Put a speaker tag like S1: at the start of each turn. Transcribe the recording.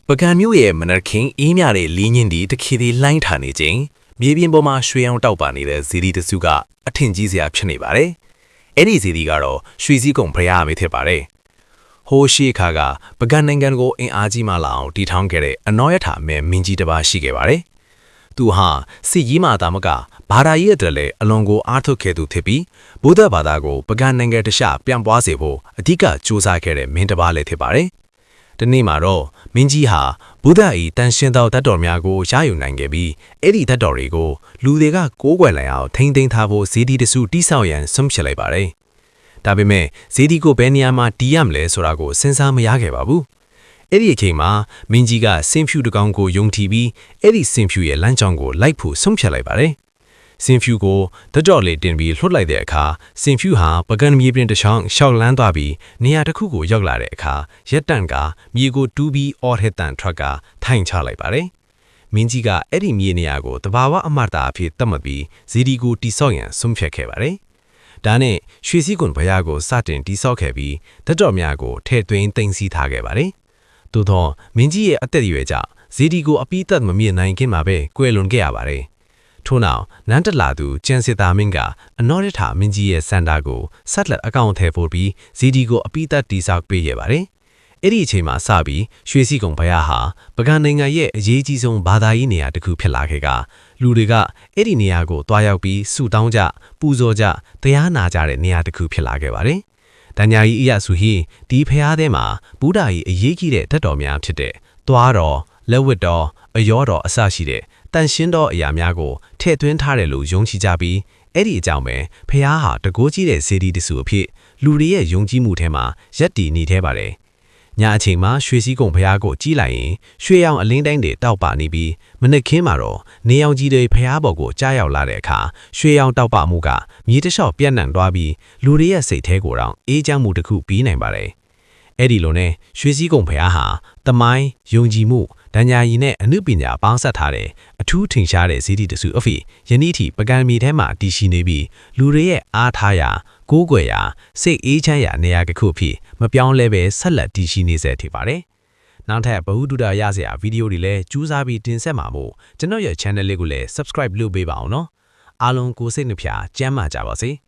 S1: ပကံမျိုးရဲ့မနက်ခင်းအေးမြတဲ့လင်းညင်းဒီတခေသေးလှိုင်းထားနေခြင်းမြေပြင်ပေါ်မှာရွှေအောင်တောက်ပါနေတဲ့ဇီဒီတစုကအထင်ကြီးစရာဖြစ်နေပါတယ်။အဲ့ဒီဇီဒီကတော့ရွှေစည်းကုံဖရားအမေဖြစ်ပါတယ်။ဟိုးရှိခါကပကံနိုင်ငံကိုအင်အားကြီးမှလာအောင်တီထောင်ခဲ့တဲ့အနော်ရထာမဲမင်းကြီးတစ်ပါးရှိခဲ့ပါတယ်။သူဟာစစ်ကြီးမှသာမကဘာသာရေးအတွက်လည်းအလွန်ကိုအားထုတ်ခဲ့သူဖြစ်ပြီးဗုဒ္ဓဘာသာကိုပကံနိုင်ငံတခြားပြန်ပွားစေဖို့အဓိကစူးစမ်းခဲ့တဲ့မင်းတစ်ပါးလည်းဖြစ်ပါတယ်။ဒီနေ့မှာတော့မင်းကြီးဟာဗုဒ္ဓ၏တန်ရှင်သောတတ်တော်များကိုရယူနိုင်ခဲ့ပြီးအဲ့ဒီတတ်တော်တွေကိုလူတွေကကိုးကွယ်လိုက်အောင်ထိမ့်သိမ်းထားဖို့ဇီဒီတစုတိဆောက်ရန်ဆုံးဖြတ်လိုက်ပါတယ်။ဒါပေမဲ့ဇီဒီကိုဘယ်နေရာမှာတီးရမလဲဆိုတာကိုစဉ်းစားမရခဲ့ပါဘူး။အဲ့ဒီအချိန်မှာမင်းကြီးကစင်ဖြူတကောင်ကိုယုံထီပြီးအဲ့ဒီစင်ဖြူရဲ့လမ်းကြောင်းကိုလိုက်ဖို့ဆုံးဖြတ်လိုက်ပါတယ်။စင်ဖြူကိုတတော်လေးတင်ပြီးလွှတ်လိုက်တဲ့အခါစင်ဖြူဟာပကံမြေပြင်တစ်ချောင်းရှောက်လန်းသွားပြီးနေရာတစ်ခုကိုရောက်လာတဲ့အခါရက်တန့်ကမြေကိုတူးပြီးအော်ဟက်တန်ထရက်ကထိုင်ချလိုက်ပါတယ်။မင်းကြီးကအဲ့ဒီမြေနေရာကိုတဘာဝအမတ်တာအဖြစ်သတ်မှတ်ပြီးဇီဒီကိုတိဆောက်ရန်ဆုံးဖြတ်ခဲ့ပါတယ်။ဒါနဲ့ရွှေစည်းကွန်ဘုရားကိုစတင်တိဆောက်ခဲ့ပြီးတတော်များကိုထဲ့သွင်းသိမ်းဆည်းထားခဲ့ပါတယ်။သို့သောမင်းကြီးရဲ့အသက်အရွယ်ကြောင့်ဇီဒီကိုအပိသက်မမြင်နိုင်ခင်မှာပဲကွယ်လွန်ခဲ့ရပါတယ်။ထို့နောက်နန်းတက်လာသူကျန်စစ်သားမင်းကအနော်ရထာမင်းကြီးရဲ့စန္ဒာကိုဆက်လက်အကောင့်ထဲပို့ပြီးဇီဒီကိုအပိသက်တိဆောက်ပေးခဲ့ပါတယ်။အဲ့ဒီအချိန်မှာစပြီးရွှေစည်းကုံဘုရားဟာပကံနိုင်ငံရဲ့အရေးကြီးဆုံးဘာသာရေးနေရာတစ်ခုဖြစ်လာခဲ့ကလူတွေကအဲ့ဒီနေရာကိုတွားရောက်ပြီးဆူတောင်းကြပူဇော်ကြတရားနာကြတဲ့နေရာတစ်ခုဖြစ်လာခဲ့ပါတယ်။တညာကြီးအရာစုဟိဒီဘုရားထဲမှာဗုဒ္ဓ၏အရေးကြီးတဲ့တတ်တော်များဖြစ်တဲ့သွားတော်လက်ဝတ်တော်အယောတော်အစရှိတဲ့တန်ရှင်းသောအရာများကိုထည့်သွင်းထားတယ်လို့ယုံကြည်ကြပြီးအဲ့ဒီအကြောင်းပဲဖះဟာတကိုးကြီးတဲ့ဇေဒီတစုအဖြစ်လူတွေရဲ့ယုံကြည်မှုထဲမှာရက်တည်နေသေးပါတယ်။ညအချိန်မှာရွှေစည်းကုံဖះကိုကြီးလိုက်ရင်ရွှေရောင်အလင်းတိုင်းတွေတောက်ပနေပြီးမနက်ခင်းမှာတော့နေရောင်ကြီးတွေဖះဘော်ကိုကြားရောက်လာတဲ့အခါရွှေရောင်တောက်ပမှုကမြေတလျှောက်ပြန့်နှံ့သွားပြီးလူတွေရဲ့စိတ်ထဲကိုတော့အေးချမ်းမှုတစ်ခုပြီးနိုင်ပါတယ်။အဲ့ဒီလိုနဲ့ရွှေစည်းကုံဖះဟာတမိုင်းယုံကြည်မှုဒညာရီနဲ့အနုပညာပေါင်းစပ်ထားတဲ့အထူးထင်ရှားတဲ့ဇီဒီတစုအဖြစ်ယနေ့ထိပကံမီထဲမှာတည်ရှိနေပြီးလူတွေရဲ့အားထားရာကိုးကွယ်ရာစိတ်အေးချမ်းရာနေရာတစ်ခုအဖြစ်မပြောင်းလဲပဲဆက်လက်တည်ရှိနေစေထင်ပါတယ်။နောက်ထပ်ဗဟုသုတရစရာဗီဒီယိုတွေလည်းကြိုးစားပြီးတင်ဆက်မှာမို့ကျွန်တော်ရဲ့ channel လေးကိုလည်း subscribe လုပ်ပေးပါအောင်နော်။အားလုံးကိုစိတ်နှဖျားကျမ်းမာကြပါစေ။